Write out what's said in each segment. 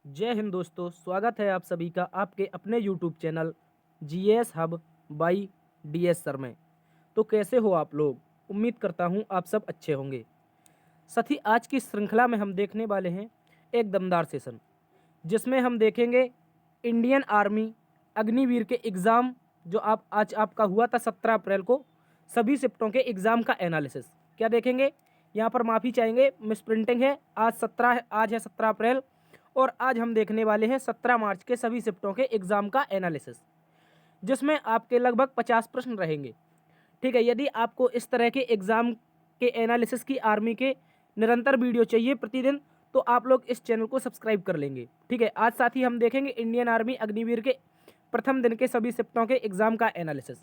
जय हिंद दोस्तों, स्वागत है आप सभी का आपके अपने YouTube channel GS hub by DS sir में। तो कैसे हो आप लोग? उम्मीद करता हूँ आप सब अच्छे होंगे। साथी, आज की श्रृंखला में हम देखने वाले हैं एक दमदार सेशन, जिसमें हम देखेंगे इंडियन आर्मी अग्निवीर के एग्ज़ाम जो आप आज आपका हुआ था 17 अप्रैल को, सभी शिफ्टों के एग्ज़ाम का एनालिसिस क्या देखेंगे। यहाँ पर माफ़ी चाहेंगे, मिस प्रिंटिंग है। आज है 17 अप्रैल और आज हम देखने वाले हैं 17 मार्च के सभी शिफ्टों के एग्ज़ाम का एनालिसिस, जिसमें आपके लगभग 50 प्रश्न रहेंगे। ठीक है, यदि आपको इस तरह के एग्ज़ाम के एनालिसिस की आर्मी के निरंतर वीडियो चाहिए प्रतिदिन, तो आप लोग इस चैनल को सब्सक्राइब कर लेंगे। ठीक है, आज साथ ही हम देखेंगे इंडियन आर्मी अग्निवीर के प्रथम दिन के सभी शिफ्टों के एग्ज़ाम का एनालिसिस।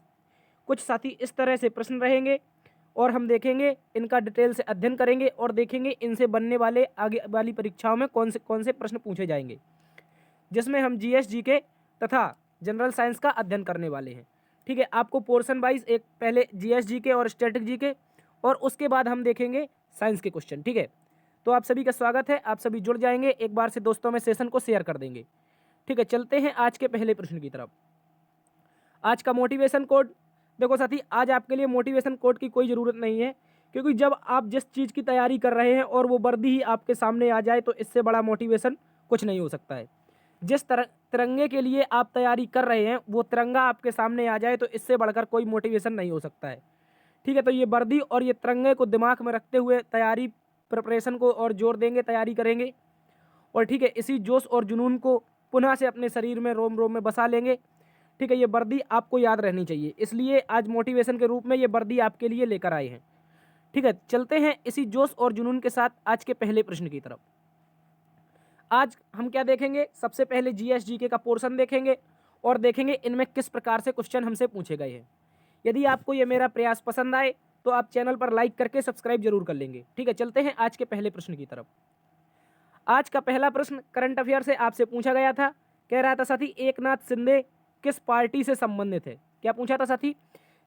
कुछ साथी इस तरह से प्रश्न रहेंगे और हम देखेंगे, इनका डिटेल से अध्ययन करेंगे और देखेंगे इनसे बनने वाले आगे वाली परीक्षाओं में कौन से प्रश्न पूछे जाएंगे, जिसमें हम जीएस जीके तथा जनरल साइंस का अध्ययन करने वाले हैं। ठीक है, आपको पोर्शन वाइज एक पहले जीएस जीके और स्टैटिक जीके और उसके बाद हम देखेंगे साइंस के क्वेश्चन। ठीक है, तो आप सभी का स्वागत है, आप सभी जुड़ जाएंगे, एक बार से दोस्तों में सेशन को शेयर कर देंगे। ठीक है, चलते हैं आज के पहले प्रश्न की तरफ। आज का मोटिवेशन कोड देखो साथी, आज आपके लिए मोटिवेशन कोड की कोई ज़रूरत नहीं है, क्योंकि जब आप जिस चीज़ की तैयारी कर रहे हैं और वो वर्दी ही आपके सामने आ जाए तो इससे बड़ा मोटिवेशन कुछ नहीं हो सकता है। जिस तिरंगे के लिए आप तैयारी कर रहे हैं वो तिरंगा आपके सामने आ जाए तो इससे बढ़कर कोई मोटिवेशन नहीं हो सकता है। ठीक है, तो ये वर्दी और ये तिरंगे को दिमाग में रखते हुए तैयारी प्रिपरेशन को और जोर देंगे, तैयारी करेंगे और ठीक है, इसी जोश और जुनून को पुनः से अपने शरीर में रोम रोम में बसा लेंगे। ठीक है, ये वर्दी आपको याद रहनी चाहिए, इसलिए आज मोटिवेशन के रूप में ये वर्दी आपके लिए लेकर आए हैं। ठीक है, चलते हैं इसी जोश और जुनून के साथ आज के पहले प्रश्न की तरफ। आज हम क्या देखेंगे, सबसे पहले जीएस जीके का पोर्शन देखेंगे और देखेंगे इनमें किस प्रकार से क्वेश्चन हमसे पूछे गए हैं। यदि आपको ये मेरा प्रयास पसंद आए तो आप चैनल पर लाइक करके सब्सक्राइब जरूर कर लेंगे। ठीक है, चलते हैं आज के पहले प्रश्न की तरफ। आज का पहला प्रश्न करंट अफेयर से आपसे पूछा गया था। कह रहा था साथी, एकनाथ शिंदे किस पार्टी से संबंधित है? क्या पूछा था साथी?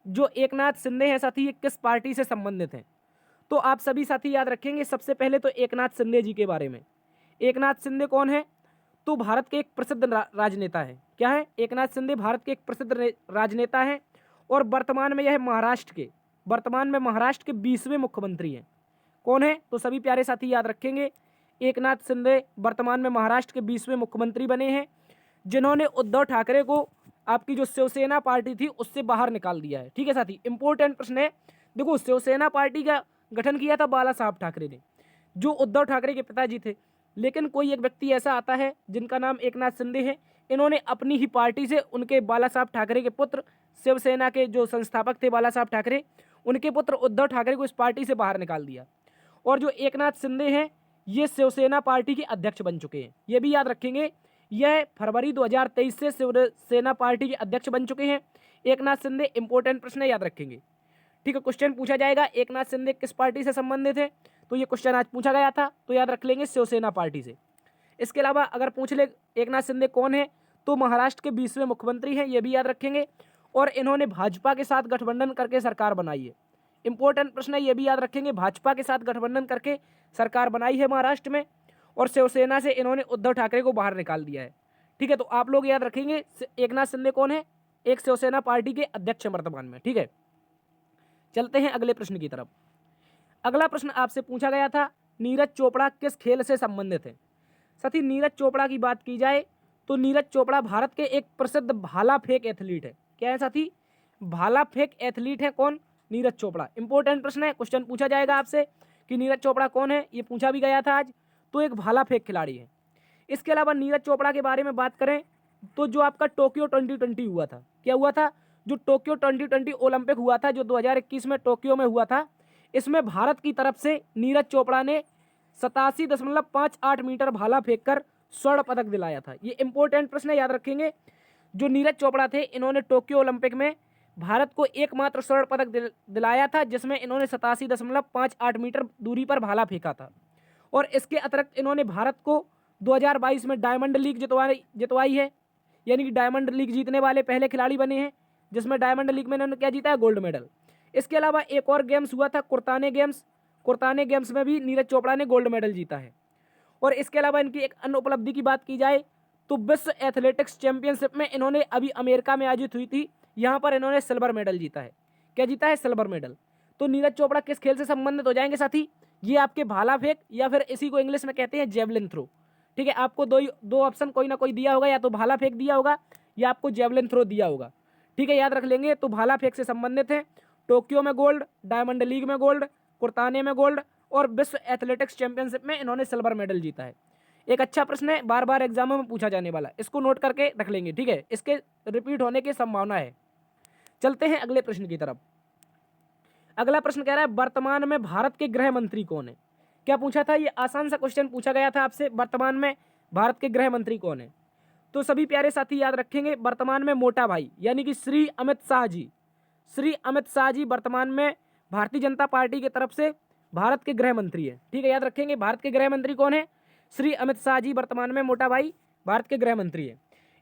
जो एकनाथ शिंदे हैं साथी, ये किस पार्टी से संबंधित हैं? तो आप सभी साथी याद रखेंगे सबसे पहले तो एकनाथ शिंदे जी के बारे में। एकनाथ शिंदे कौन है? तो भारत के एक प्रसिद्ध राजनेता है। क्या है? एकनाथ शिंदे भारत के एक प्रसिद्ध राजनेता हैं और वर्तमान में वर्तमान में महाराष्ट्र के 20वें मुख्यमंत्री हैं। कौन है? तो सभी प्यारे साथी याद रखेंगे, एकनाथ शिंदे वर्तमान में महाराष्ट्र के 20वें मुख्यमंत्री बने हैं, जिन्होंने उद्धव ठाकरे को आपकी जो शिवसेना पार्टी थी उससे बाहर निकाल दिया है। ठीक है साथी, इंपॉर्टेंट प्रश्न है। देखो, शिवसेना पार्टी का गठन किया था बाला साहब ठाकरे ने, जो उद्धव ठाकरे के पिताजी थे। लेकिन कोई एक व्यक्ति ऐसा आता है जिनका नाम एकनाथ शिंदे है, इन्होंने अपनी ही पार्टी से उनके बाला साहब ठाकरे के पुत्र, शिवसेना के जो संस्थापक थे बाला साहब ठाकरे, उनके पुत्र उद्धव ठाकरे को इस पार्टी से बाहर निकाल दिया। और जो एकनाथ शिंदे हैं ये शिवसेना पार्टी के अध्यक्ष बन चुके हैं। ये भी याद रखेंगे, यह फरवरी 2023 से शिवसेना पार्टी के अध्यक्ष बन चुके हैं एकनाथ शिंदे। इंपॉर्टेंट प्रश्न है, याद रखेंगे। ठीक है, क्वेश्चन पूछा जाएगा एकनाथ शिंदे किस पार्टी से संबंधित है, तो ये क्वेश्चन आज पूछा गया था, तो याद रख लेंगे शिवसेना पार्टी से। इसके अलावा अगर पूछ ले एकनाथ शिंदे कौन है, तो महाराष्ट्र के 20वें मुख्यमंत्री हैं, ये भी याद रखेंगे। और इन्होंने भाजपा के साथ गठबंधन करके सरकार बनाई है। इंपॉर्टेंट प्रश्न है, ये भी याद रखेंगे, भाजपा के साथ गठबंधन करके सरकार बनाई है महाराष्ट्र में और शिवसेना से इन्होंने उद्धव ठाकरे को बाहर निकाल दिया है। ठीक है, तो आप लोग याद रखेंगे एकनाथ शिंदे कौन है, एक शिवसेना पार्टी के अध्यक्ष वर्तमान में। ठीक है, चलते हैं अगले प्रश्न की तरफ। अगला प्रश्न आपसे पूछा गया था, नीरज चोपड़ा किस खेल से संबंधित है? साथी, नीरज चोपड़ा की बात की जाए तो नीरज चोपड़ा भारत के एक प्रसिद्ध भाला फेंक एथलीट है। क्या है साथी? भाला फेंक एथलीट है कौन? नीरज चोपड़ा। इंपॉर्टेंट प्रश्न है, क्वेश्चन पूछा जाएगा आपसे कि नीरज चोपड़ा कौन है, ये पूछा भी गया था आज। तो एक भाला फेंक खिलाड़ी है। इसके अलावा नीरज चोपड़ा के बारे में बात करें तो जो आपका टोक्यो 2020 हुआ था, क्या हुआ था? जो टोक्यो 2020 ओलंपिक हुआ था, जो 2021 में टोक्यो में हुआ था, इसमें भारत की तरफ से नीरज चोपड़ा ने 87.58 मीटर भाला फेंककर स्वर्ण पदक दिलाया था। ये इंपॉर्टेंट प्रश्न है, याद रखेंगे। जो नीरज चोपड़ा थे, इन्होंने टोक्यो ओलंपिक में भारत को एकमात्र स्वर्ण पदक दिलाया था, जिसमें इन्होंने 87.58 मीटर दूरी पर भाला फेंका था। और इसके अतिरिक्त इन्होंने भारत को 2022 में डायमंड लीग जितवाई है, यानी कि डायमंड लीग जीतने वाले पहले खिलाड़ी बने हैं, जिसमें डायमंड लीग में इन्होंने क्या जीता है? Gold medal. इसके अलावा एक और गेम्स हुआ था, कुर्ताने गेम्स में भी नीरज चोपड़ा ने गोल्ड मेडल जीता है। और इसके अलावा इनकी एक अन्य उपलब्धि की बात की जाए तो विश्व एथलेटिक्स चैंपियनशिप में इन्होंने अभी अमेरिका में आयोजित हुई थी, यहाँ पर इन्होंने सिल्वर मेडल जीता है। क्या जीता है? Silver medal. तो नीरज चोपड़ा किस खेल से संबंधित हो जाएंगे साथी? ये आपके भाला फेंक या फिर इसी को इंग्लिश में कहते हैं जेवलिन थ्रो। ठीक है, आपको दो ऑप्शन कोई ना कोई दिया होगा, या तो भाला फेंक दिया होगा या आपको जेवलिन थ्रो दिया होगा। ठीक है, याद रख लेंगे। तो भाला फेंक से संबंधित है। टोक्यो में गोल्ड, डायमंड लीग में गोल्ड, कुर्ताने में गोल्ड और विश्व एथलेटिक्स चैंपियनशिप में इन्होंने सिल्वर मेडल जीता है। एक अच्छा प्रश्न है, बार बार एग्जामों में पूछा जाने वाला, इसको नोट करके रख लेंगे। ठीक है, इसके रिपीट होने की संभावना है। चलते हैं अगले प्रश्न की तरफ। अगला प्रश्न कह रहा है वर्तमान में भारत के गृह मंत्री कौन है? क्या पूछा था? ये आसान सा क्वेश्चन पूछा गया था आपसे, वर्तमान में भारत के गृह मंत्री कौन है? तो सभी प्यारे साथी याद रखेंगे, वर्तमान में मोटा भाई यानी कि श्री अमित शाह जी, श्री अमित शाह जी वर्तमान में भारतीय जनता पार्टी की तरफ से भारत के गृह मंत्री है। ठीक है, याद रखेंगे भारत के गृह मंत्री कौन है? श्री अमित शाह जी वर्तमान में मोटा भाई भारत के गृह मंत्री है।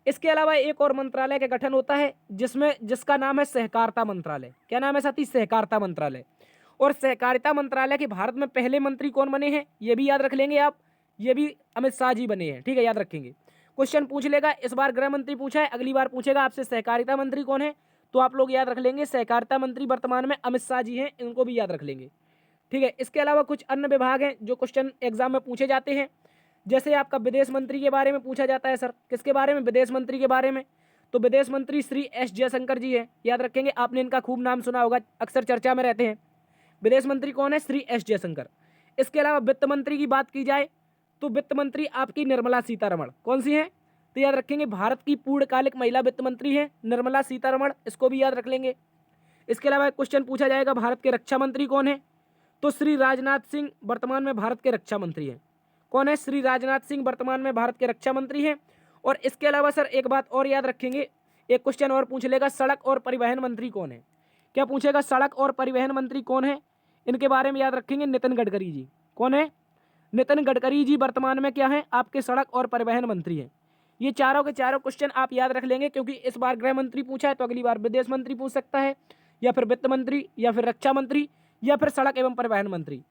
इसके अलावा एक और मंत्रालय का गठन होता है जिसका नाम है सहकारिता मंत्रालय। क्या नाम है साथी? सहकारिता मंत्रालय। और सहकारिता मंत्रालय के भारत में पहले मंत्री कौन बने हैं? ये भी याद रख लेंगे आप, ये भी अमित शाह जी बने हैं। ठीक है, याद रखेंगे। क्वेश्चन पूछ लेगा, इस बार गृह मंत्री पूछा है, अगली बार पूछेगा आपसे सहकारिता मंत्री कौन है, तो आप लोग याद रख लेंगे सहकारिता मंत्री वर्तमान में अमित शाह जी हैं, इनको भी याद रख लेंगे। ठीक है, इसके अलावा कुछ अन्य विभाग हैं जो क्वेश्चन एग्जाम में पूछे जाते हैं। जैसे आपका विदेश मंत्री के बारे में पूछा जाता है। सर किसके बारे में? विदेश मंत्री के बारे में। तो विदेश मंत्री श्री एस जयशंकर जी हैं, याद रखेंगे, आपने इनका खूब नाम सुना होगा, अक्सर चर्चा में रहते हैं। विदेश मंत्री कौन है? श्री एस जयशंकर। इसके अलावा वित्त मंत्री की बात की जाए तो वित्त मंत्री आपकी निर्मला सीतारमण। कौन सी हैं? तो याद रखेंगे भारत की पूर्णकालिक महिला वित्त मंत्री है निर्मला सीतारमण, इसको भी याद रख लेंगे। इसके अलावा क्वेश्चन पूछा जाएगा भारत के रक्षा मंत्री कौन है? तो श्री राजनाथ सिंह वर्तमान में भारत के रक्षा मंत्री हैं। कौन है? श्री राजनाथ सिंह वर्तमान में भारत के रक्षा मंत्री हैं। और इसके अलावा सर एक बात और याद रखेंगे, एक क्वेश्चन और पूछ लेगा, सड़क और परिवहन मंत्री कौन है? क्या पूछेगा? सड़क और परिवहन मंत्री कौन है? इनके बारे में याद रखेंगे, नितिन गडकरी जी। कौन है? नितिन गडकरी जी वर्तमान में क्या है? आपके सड़क और परिवहन मंत्री हैं। ये चारों के चारों क्वेश्चन आप याद रख लेंगे, क्योंकि इस बार गृह मंत्री पूछा है तो अगली बार विदेश मंत्री पूछ सकता है, या फिर वित्त मंत्री, या फिर रक्षा मंत्री, या फिर सड़क एवं परिवहन मंत्री।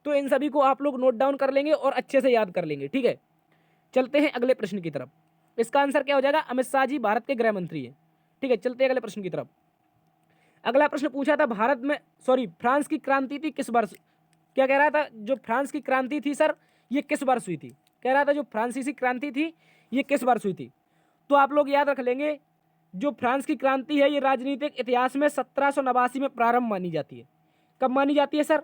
तो इन सभी को आप लोग नोट डाउन कर लेंगे और अच्छे से याद कर लेंगे। ठीक है, चलते हैं अगले प्रश्न की तरफ। इसका आंसर क्या हो जाएगा? अमित शाह जी भारत के गृह मंत्री हैं। ठीक है, चलते हैं अगले प्रश्न की तरफ। अगला प्रश्न पूछा था फ्रांस की क्रांति थी किस वर्ष? क्या कह रहा था? जो फ्रांस की क्रांति थी सर, ये किस वर्ष हुई थी? कह रहा था जो फ्रांसीसी क्रांति थी ये किस वर्ष हुई थी? तो आप लोग याद रख लेंगे, जो फ्रांस की क्रांति है ये राजनीतिक इतिहास में 1789 में प्रारंभ मानी जाती है। कब मानी जाती है सर?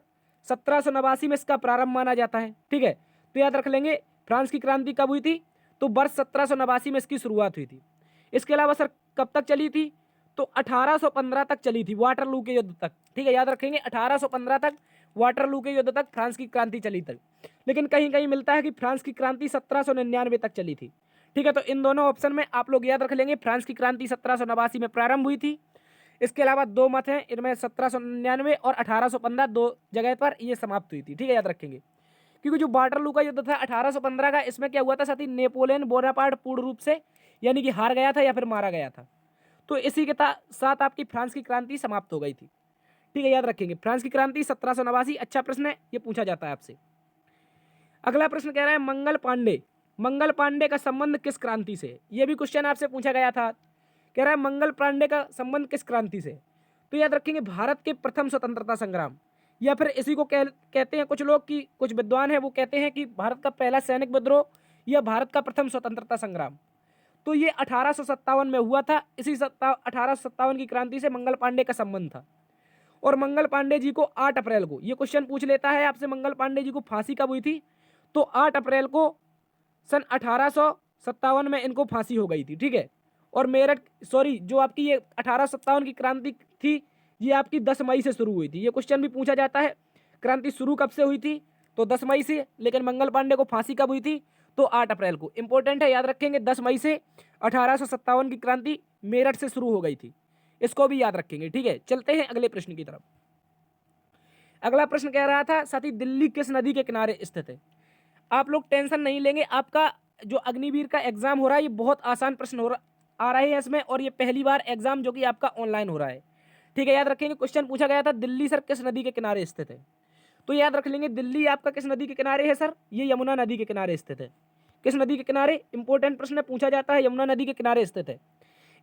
1789 में इसका प्रारंभ माना जाता है। ठीक है, तो याद रख लेंगे फ्रांस की क्रांति कब हुई थी? तो वर्ष 1789 में इसकी शुरुआत हुई थी। इसके अलावा सर कब तक चली थी? तो 1815 तक चली थी, वाटरलू के युद्ध तक। ठीक है, याद रखेंगे 1815 तक वाटरलू के युद्ध तक फ्रांस की क्रांति चली थी। लेकिन कहीं कहीं मिलता है कि फ्रांस की क्रांति 1799 तक चली थी। ठीक है, तो इन दोनों ऑप्शन में आप लोग याद रख लेंगे फ्रांस की क्रांति 1789 में प्रारंभ हुई थी। इसके अलावा दो मत हैं इनमें, 1799 और 1815 दो जगह पर ये समाप्त हुई थी। ठीक है, याद रखेंगे, क्योंकि जो वाटरलू का युद्ध था 1815 का, इसमें क्या हुआ था साथी? नेपोलियन बोनापार्ट पूर्ण रूप से यानी कि हार गया था या फिर मारा गया था। तो इसी के साथ आपकी फ्रांस की क्रांति समाप्त हो गई थी। ठीक है, याद रखेंगे फ्रांस की क्रांति 1789। अच्छा प्रश्न है, ये पूछा जाता है आपसे। अगला प्रश्न कह रहा है मंगल पांडे का संबंध किस क्रांति से? ये भी क्वेश्चन आपसे पूछा गया था। कह रहा है मंगल पांडे का संबंध किस क्रांति से? तो याद रखेंगे भारत के प्रथम स्वतंत्रता संग्राम, या फिर इसी को कहते हैं कुछ लोग की, कुछ विद्वान हैं वो कहते हैं कि भारत का पहला सैनिक विद्रोह या भारत का प्रथम स्वतंत्रता संग्राम। तो ये 1857 में हुआ था। इसी 1857 की क्रांति से मंगल पांडे का संबंध था। और मंगल पांडे जी को 8 अप्रैल को, ये क्वेश्चन पूछ लेता है आपसे, मंगल पांडे जी को फांसी कब हुई थी? तो 8 अप्रैल को सन 1857 में इनको फांसी हो गई थी। ठीक है, और जो आपकी ये 1857 की क्रांति थी ये आपकी 10 मई से शुरू हुई थी। ये क्वेश्चन भी पूछा जाता है, क्रांति शुरू कब से हुई थी? तो 10 मई से। लेकिन मंगल पांडे को फांसी कब हुई थी? तो 8 अप्रैल को। इंपॉर्टेंट है, याद रखेंगे 10 मई से 1857 की क्रांति मेरठ से शुरू हो गई थी, इसको भी याद रखेंगे। ठीक है, चलते हैं अगले प्रश्न की तरफ। अगला प्रश्न कह रहा था साथी दिल्ली किस नदी के किनारे स्थित है? आप लोग टेंशन नहीं लेंगे, आपका जो अग्निवीर का एग्जाम हो रहा है ये बहुत आसान प्रश्न आ रहे हैं इसमें, और ये पहली बार एग्जाम जो कि आपका ऑनलाइन हो रहा है। ठीक है, याद रखेंगे क्वेश्चन पूछा गया था दिल्ली सर किस नदी के किनारे स्थित है? तो याद रख लेंगे दिल्ली आपका किस नदी के किनारे है सर, ये यमुना नदी के किनारे स्थित है। किस नदी के किनारे, इंपॉर्टेंट प्रश्न पूछा जाता है, यमुना नदी के किनारे स्थित है।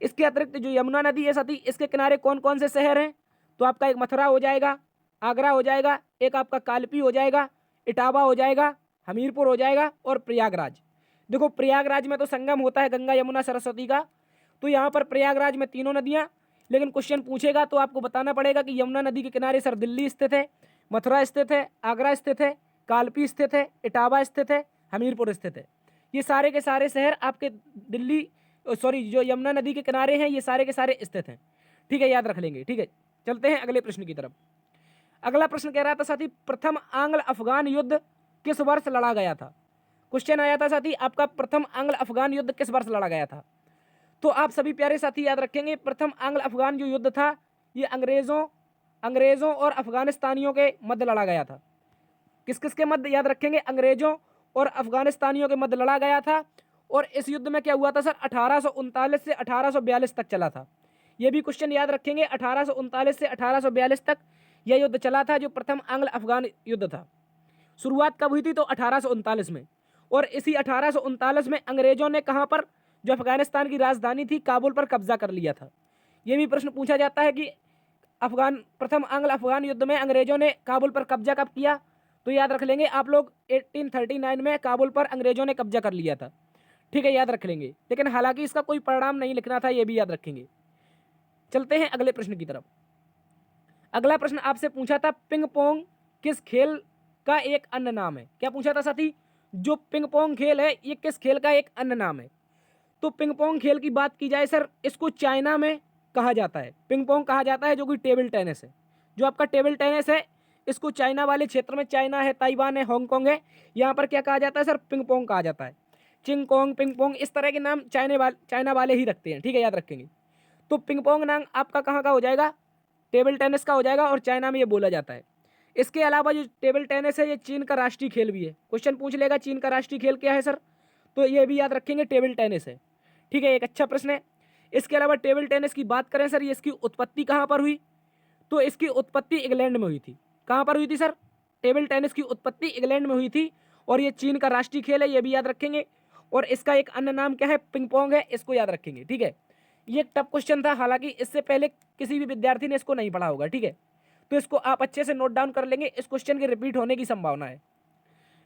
इसके अतिरिक्त जो यमुना नदी है साथी, इसके किनारे कौन कौन से शहर हैं, तो आपका एक मथुरा हो जाएगा, आगरा हो जाएगा, एक आपका कालपी हो जाएगा, इटावा हो जाएगा, हमीरपुर हो जाएगा और प्रयागराज। देखो प्रयागराज में तो संगम होता है गंगा यमुना सरस्वती का, तो यहाँ पर प्रयागराज में तीनों नदियाँ, लेकिन क्वेश्चन पूछेगा तो आपको बताना पड़ेगा कि यमुना नदी के किनारे सर दिल्ली स्थित है, मथुरा स्थित है, आगरा स्थित है, कालपी स्थित है, इटावा स्थित है, हमीरपुर स्थित है। ये सारे के सारे शहर आपके दिल्ली सॉरी जो यमुना नदी के किनारे हैं, ये सारे के सारे स्थित हैं। ठीक है, याद रख लेंगे। ठीक है, चलते हैं अगले प्रश्न की तरफ। अगला प्रश्न कह रहा था साथी, प्रथम आंग्ल अफगान युद्ध किस वर्ष लड़ा गया था। क्वेश्चन आया था साथी आपका, प्रथम आंग्ल अफगान युद्ध किस वर्ष लड़ा गया था। तो आप सभी प्यारे साथी याद रखेंगे, प्रथम आंग्ल अफगान जो युद्ध था ये अंग्रेजों और अफगानिस्तानियों के मध्य लड़ा गया था। किस किस के मध्य, याद रखेंगे, अंग्रेजों और अफगानिस्तानियों के मध्य लड़ा गया था। और इस युद्ध में क्या हुआ था सर, 1839 से 1842 तक चला था। यह भी क्वेश्चन याद रखेंगे, 1839 से 1842 तक यह युद्ध चला था, जो प्रथम आंग्ल अफगान युद्ध था। शुरुआत कब हुई थी, तो 1839 में। और इसी 1839 में अंग्रेजों ने कहां पर, जो अफगानिस्तान की राजधानी थी काबुल पर कब्जा कर लिया था। यह भी प्रश्न पूछा जाता है कि प्रथम आंग्ल अफगान युद्ध में अंग्रेजों ने काबुल पर कब्जा कब किया। तो याद रख लेंगे आप लोग, 1839 में काबुल पर अंग्रेजों ने कब्जा कर लिया था। ठीक है, याद रख लेंगे, लेकिन हालांकि इसका कोई परिणाम नहीं लिखना था, यह भी याद रखेंगे। चलते हैं अगले प्रश्न की तरफ। अगला प्रश्न आपसे पूछा था, पिंग पोंग किस खेल का एक अन्य नाम है। क्या पूछा था साथी, जो पिंग पोंग खेल है ये किस खेल का एक अन्य नाम है। तो पिंग पोंग खेल की बात की जाए सर, इसको चाइना में कहा जाता है, पिंग पोंग कहा जाता है, जो कि टेबल टेनिस है। जो आपका टेबल टेनिस है इसको चाइना वाले क्षेत्र में, चाइना है, ताइवान है, हांगकांग है, यहाँ पर क्या कहा जाता है सर, पिंग पोंग कहा जाता है। चिंग कोंग, पिंग पोंग, इस तरह के नाम चाइना वाले ही रखते हैं। ठीक है, याद रखेंगे। तो पिंग पोंग नाम आपका कहाँ का हो जाएगा, टेबल टेनिस का हो जाएगा, और चाइना में ये बोला जाता है। इसके अलावा जो टेबल टेनिस है ये चीन का राष्ट्रीय खेल भी है। क्वेश्चन पूछ लेगा चीन का राष्ट्रीय खेल क्या है सर, तो ये भी याद रखेंगे, टेबल टेनिस है। ठीक है, एक अच्छा प्रश्न है। इसके अलावा टेबल टेनिस की बात करें सर, ये इसकी उत्पत्ति कहाँ पर हुई, तो इसकी उत्पत्ति इंग्लैंड में हुई थी। कहाँ पर हुई थी सर, टेबल टेनिस की उत्पत्ति इंग्लैंड में हुई थी, और ये चीन का राष्ट्रीय खेल है, ये भी याद रखेंगे। और इसका एक अन्य नाम क्या है, पिंग पोंग है, इसको याद रखेंगे। ठीक है, ये एक टफ क्वेश्चन था, हालांकि इससे पहले किसी भी विद्यार्थी ने इसको नहीं पढ़ा होगा। ठीक है, तो इसको आप अच्छे से नोट डाउन कर लेंगे, इस क्वेश्चन के रिपीट होने की संभावना है,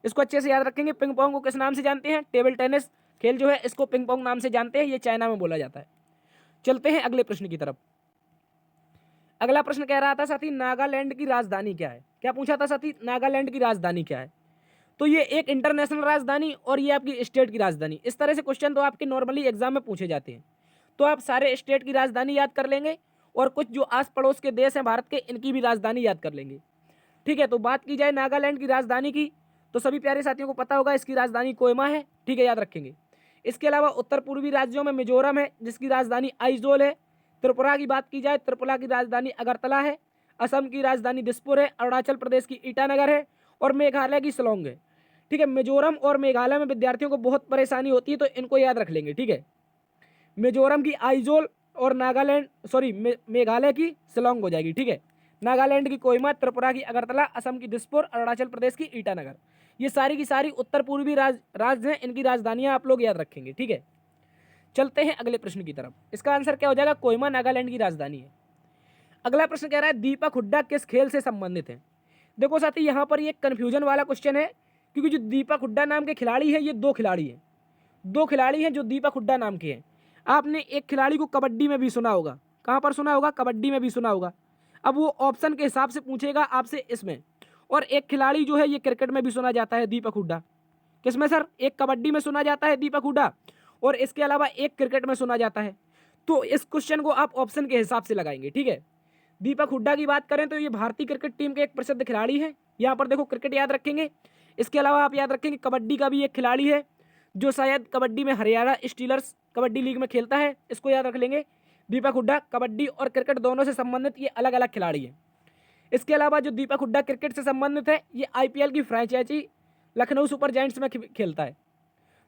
इसको अच्छे से याद रखेंगे। पिंग पोंग को किस नाम से जानते हैं, टेबल टेनिस खेल जो है इसको पिंग पोंग नाम से जानते हैं, ये चाइना में बोला जाता है। चलते हैं अगले प्रश्न की तरफ। अगला प्रश्न कह रहा था साथी, नागालैंड की राजधानी क्या है। क्या पूछा था साथी, नागालैंड की राजधानी क्या है। तो ये एक इंटरनेशनल राजधानी और ये आपकी स्टेट की राजधानी, इस तरह से क्वेश्चन तो आपके नॉर्मली एग्जाम में पूछे जाते हैं। तो आप सारे स्टेट की राजधानी याद कर लेंगे, और कुछ जो आस पड़ोस के देश हैं भारत के, इनकी भी राजधानी याद कर लेंगे। ठीक है, तो बात की जाए नागालैंड की राजधानी की, तो सभी प्यारे साथियों को पता होगा इसकी राजधानी कोहिमा है। ठीक है, याद रखेंगे। इसके अलावा उत्तर पूर्वी राज्यों में मिजोरम है, जिसकी राजधानी आइजोल है। त्रिपुरा की बात की जाए, त्रिपुरा की राजधानी अगरतला है। असम की राजधानी दिसपुर है। अरुणाचल प्रदेश की ईटानगर है, और मेघालय की शिलोंग है। ठीक है, मिजोरम और मेघालय में विद्यार्थियों को बहुत परेशानी होती है, तो इनको याद रख लेंगे। ठीक है, मिजोरम की आइजोल और मेघालय की शिलोंग हो जाएगी। ठीक है, नागालैंड की कोहिमा, त्रिपुरा की अगरतला, असम की दिसपुर, अरुणाचल प्रदेश की ईटानगर, ये सारी की सारी उत्तर पूर्वी राज्य हैं, इनकी राजधानियां आप लोग याद रखेंगे। ठीक है, चलते हैं अगले प्रश्न की तरफ। इसका आंसर क्या हो जाएगा, कोहिमा नागालैंड की राजधानी है। अगला प्रश्न कह रहा है, दीपक हुड्डा किस खेल से संबंधित है। देखो साथी, यहाँ पर ये कंफ्यूजन वाला क्वेश्चन है, क्योंकि जो दीपक हुड्डा नाम के खिलाड़ी है, ये दो खिलाड़ी हैं जो दीपक हुड्डा नाम के हैं। आपने एक खिलाड़ी को कबड्डी में भी सुना होगा, कहाँ पर सुना होगा, कबड्डी में भी सुना होगा। अब वो ऑप्शन के हिसाब से पूछेगा आपसे इसमें। और एक खिलाड़ी जो है ये क्रिकेट में भी सुना जाता है, दीपक हुड्डा। किसमें सर, एक कबड्डी में सुना जाता है दीपक हुड्डा, और इसके अलावा एक क्रिकेट में सुना जाता है। तो इस क्वेश्चन को आप ऑप्शन के हिसाब से लगाएंगे। ठीक है, दीपक हुड्डा की बात करें तो ये भारतीय क्रिकेट टीम के एक प्रसिद्ध खिलाड़ी हैं। यहाँ पर देखो क्रिकेट याद रखेंगे। इसके अलावा आप याद रखेंगे कबड्डी का भी एक खिलाड़ी है, जो शायद कबड्डी में हरियाणा स्टीलर्स कबड्डी लीग में खेलता है, इसको याद रख लेंगे। दीपक हुड्डा कबड्डी और क्रिकेट दोनों से संबंधित ये अलग अलग खिलाड़ी हैं। इसके अलावा जो दीपक हुड्डा क्रिकेट से संबंधित है, ये आईपीएल की फ्रेंचाइजी लखनऊ सुपर जायंट्स में खेलता है।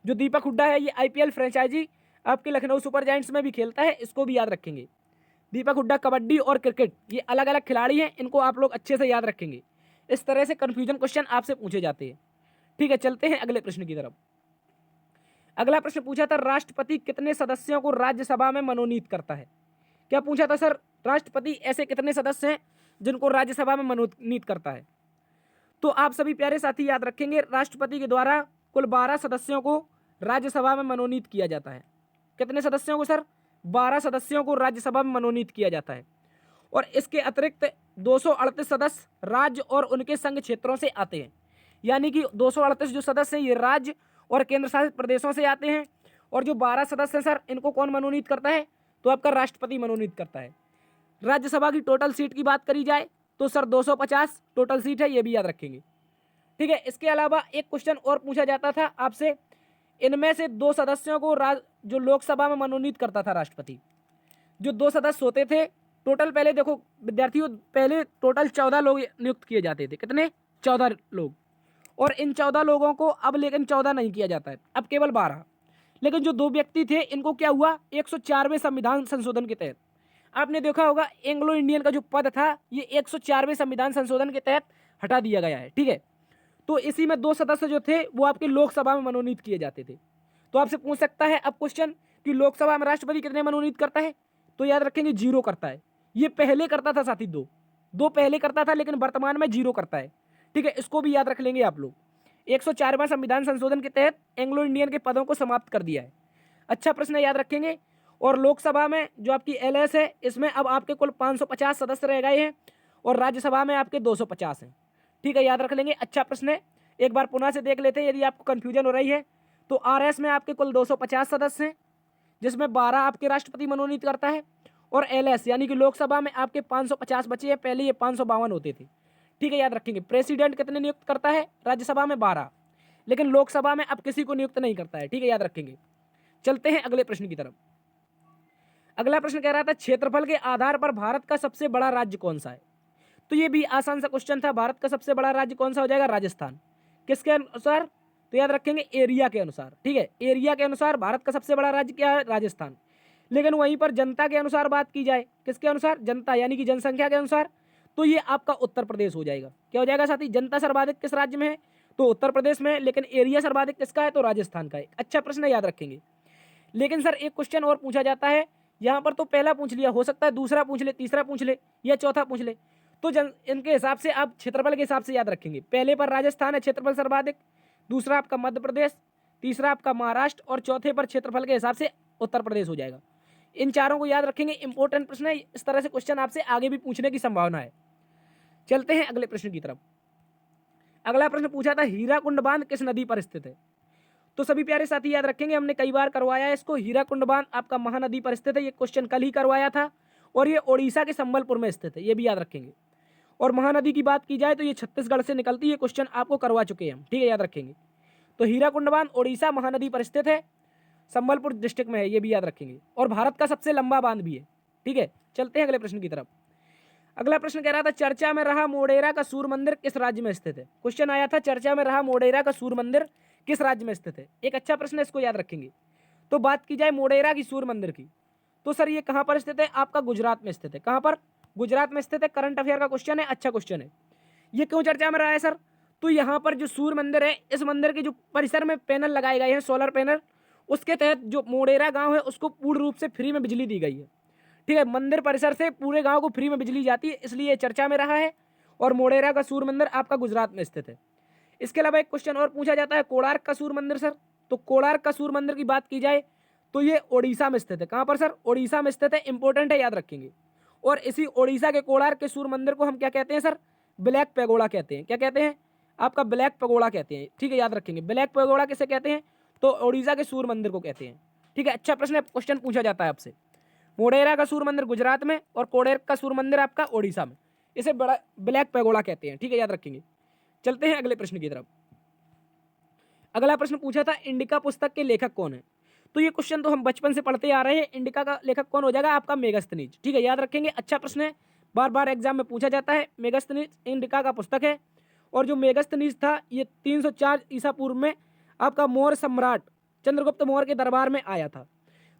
जो दीपक हुड्डा है ये आईपीएल फ्रेंचाइजी आपके लखनऊ सुपर जायंट्स में भी खेलता है, इसको भी याद रखेंगे। दीपक हुड्डा कबड्डी और क्रिकेट ये अलग अलग खिलाड़ी हैं, इनको आप लोग अच्छे से याद रखेंगे। इस तरह से कंफ्यूजन क्वेश्चन आपसे पूछे जाते हैं। ठीक है, चलते हैं अगले प्रश्न की तरफ। अगला प्रश्न पूछा था, राष्ट्रपति कितने सदस्यों को राज्यसभा में मनोनीत करता है? क्या पूछा था सर? राष्ट्रपति ऐसे कितने सदस्य हैं जिनको राज्यसभा में मनोनीत करता है? तो आप सभी प्यारे साथी याद रखेंगे, राष्ट्रपति के द्वारा कुल 12 सदस्यों को राज्यसभा में मनोनीत किया जाता है। कितने सदस्यों को सर? 12 सदस्यों को राज्यसभा में मनोनीत किया जाता है। और इसके अतिरिक्त 238 सदस्य राज्य और उनके संघ क्षेत्रों से आते हैं। यानी कि 238 जो सदस्य हैं ये राज्य और केंद्र शासित प्रदेशों से आते हैं। और जो 12 सदस्य हैं सर, इनको कौन मनोनीत करता है? तो आपका राष्ट्रपति मनोनीत करता है। राज्यसभा की टोटल सीट की बात करी जाए तो सर 250 टोटल सीट है, ये भी याद रखेंगे। ठीक है, इसके अलावा एक क्वेश्चन और पूछा जाता था आपसे, इनमें से 2 सदस्यों को जो लोकसभा में मनोनीत करता था राष्ट्रपति, जो 2 सदस्य होते थे टोटल, पहले देखो विद्यार्थियों, पहले टोटल 14 लोग नियुक्त किए जाते थे। कितने? 14 लोग। और इन 14 लोगों को अब लेकिन 14 नहीं किया जाता है, अब केवल 12। लेकिन जो 2 व्यक्ति थे इनको क्या हुआ, 104वें संविधान संशोधन के तहत, आपने देखा होगा एंग्लो इंडियन का जो पद था ये 104वें संविधान संशोधन के तहत हटा दिया गया है। ठीक है, तो इसी में 2 सदस्य जो थे वो आपके लोकसभा में मनोनीत किए जाते थे। तो आपसे पूछ सकता है अब क्वेश्चन कि लोकसभा में राष्ट्रपति कितने मनोनीत करता है? तो याद रखेंगे 0 करता है। ये पहले करता था साथी, 2 पहले करता था, लेकिन वर्तमान में 0 करता है। ठीक है, इसको भी याद रख लेंगे आप लोग। 104वां संविधान संशोधन के तहत एंग्लो इंडियन के पदों को समाप्त कर दिया है। अच्छा प्रश्न है, याद रखेंगे। और लोकसभा में जो आपकी एलएस है, इसमें अब आपके कुल 550 सदस्य रह गए हैं और राज्यसभा में आपके 250 हैं। ठीक है, याद रख लेंगे। अच्छा प्रश्न है, एक बार पुनः से देख लेते हैं यदि आपको कंफ्यूजन हो रही है। तो आरएस में आपके कुल 250 सदस्य हैं, जिसमें 12 आपके राष्ट्रपति मनोनीत करता है। और एलएस यानी कि लोकसभा में आपके 550 बचे हैं, पहले ये 552 होते थे। ठीक है, याद रखेंगे। प्रेसिडेंट कितने नियुक्त करता है? राज्यसभा में 12, लेकिन लोकसभा में अब किसी को नियुक्त नहीं करता है। ठीक है, याद रखेंगे। चलते हैं अगले प्रश्न की तरफ। अगला प्रश्न कह रहा था, क्षेत्रफल के आधार पर भारत का सबसे बड़ा राज्य कौन सा है? तो ये भी आसान सा क्वेश्चन था। भारत का सबसे बड़ा राज्य कौन सा हो जाएगा? राजस्थान। किसके अनुसार? तो याद रखेंगे एरिया के अनुसार। ठीक है, एरिया के अनुसार भारत का सबसे बड़ा राज्य क्या है? राजस्थान। लेकिन वहीं पर जनता के अनुसार बात की जाए, किसके अनुसार? जनता यानी कि जनसंख्या के अनुसार, तो ये आपका उत्तर प्रदेश हो जाएगा। क्या हो जाएगा साथी? जनता सर्वाधिक किस राज्य में है? तो उत्तर प्रदेश में है। लेकिन एरिया सर्वाधिक किसका है? तो राजस्थान का है। अच्छा प्रश्न है, याद रखेंगे। लेकिन सर एक क्वेश्चन और पूछा जाता है यहाँ पर, तो पहला पूछ लिया, हो सकता है दूसरा पूछ ले, तीसरा पूछ ले या चौथा पूछ ले। तो इनके हिसाब से आप क्षेत्रफल के हिसाब से याद रखेंगे। पहले पर राजस्थान है क्षेत्रफल सर्वाधिक, दूसरा आपका मध्य प्रदेश, तीसरा आपका महाराष्ट्र और चौथे पर क्षेत्रफल के हिसाब से उत्तर प्रदेश हो जाएगा। इन चारों को याद रखेंगे। इंपॉर्टेंट प्रश्न है, इस तरह से क्वेश्चन आपसे आगे भी पूछने की संभावना है। चलते हैं अगले प्रश्न की तरफ। अगला प्रश्न पूछा था, हीराकुंड बांध किस नदी पर स्थित है? तो सभी प्यारे साथी याद रखेंगे, हमने कई बार करवाया है इसको। हीराकुंड बांध आपका महानदी पर स्थित है। ये क्वेश्चन कल ही करवाया था और ये ओडिशा के संबलपुर में स्थित है, ये भी याद रखेंगे। और महानदी की बात की जाए तो ये छत्तीसगढ़ से निकलती है। ये क्वेश्चन आपको करवा चुके हैं हम। ठीक है, याद रखेंगे। तो हीराकुंड बांध ओडिशा महानदी पर स्थित है, संबलपुर डिस्ट्रिक्ट में है, ये भी याद रखेंगे। और भारत का सबसे लंबा बांध भी है। ठीक है, चलते हैं अगले प्रश्न की तरफ। अगला प्रश्न कह रहा था, चर्चा में रहा मोढेरा का सूर्य मंदिर किस राज्य में स्थित है? क्वेश्चन आया था, चर्चा में रहा मोढेरा का सूर्य मंदिर किस राज्य में स्थित है? एक अच्छा प्रश्न है, इसको याद रखेंगे। तो बात की जाए मोढेरा की सूर्य मंदिर की, तो सर ये कहां पर स्थित है? आपका गुजरात में स्थित है। कहां पर? गुजरात में स्थित है। करंट अफेयर का क्वेश्चन है, अच्छा क्वेश्चन है। ये क्यों चर्चा में रहा है सर? तो यहाँ पर जो सूर्य मंदिर है, इस मंदिर के जो परिसर में पैनल लगाए गए हैं, सोलर पैनल, उसके तहत जो मोढेरा गांव है उसको पूर्ण रूप से फ्री में बिजली दी गई है। ठीक है, मंदिर परिसर से पूरे गांव को फ्री में बिजली जाती है, इसलिए चर्चा में रहा है। और मोढेरा का सूर्य मंदिर आपका गुजरात में स्थित है। इसके अलावा एक क्वेश्चन और पूछा जाता है, कोणार्क का सूर्य मंदिर सर। तो कोणार्क का सूर्य मंदिर की बात की जाए तो ये ओडिशा में स्थित है। कहां पर सर? ओडिशा में स्थित है। इंपॉर्टेंट है, याद रखेंगे। और इसी ओडिशा के कोणार्क के सूर्य मंदिर को हम क्या कहते हैं सर? ब्लैक पैगोडा कहते हैं। क्या कहते हैं? आपका ब्लैक पैगोडा कहते हैं। ठीक है, याद रखेंगे। ब्लैक पैगोडा किसे कहते हैं? तो ओडिशा के सूर्य मंदिर को कहते हैं। ठीक है, अच्छा प्रश्न है, क्वेश्चन पूछा जाता है आपसे। मोढेरा का सूर्य मंदिर गुजरात में और कोणार्क का सूर्य मंदिर आपका ओडिशा में, इसे बड़ा ब्लैक पैगोडा कहते हैं। ठीक है, याद रखेंगे। चलते हैं अगले प्रश्न की तरफ। अगला प्रश्न पूछा था, इंडिका पुस्तक के लेखक कौन है? तो ये क्वेश्चन तो हम बचपन से पढ़ते आ रहे हैं। इंडिका का लेखक कौन हो जाएगा? आपका मेगास्थनीज। ठीक है, याद रखेंगे। अच्छा प्रश्न है, बार बार एग्जाम में पूछा जाता है। मेगास्थनीज इंडिका का पुस्तक है। और जो मेगास्थनीज था ये 304 ईसा पूर्व में आपका मौर्य सम्राट चंद्रगुप्त मौर्य के दरबार में आया था।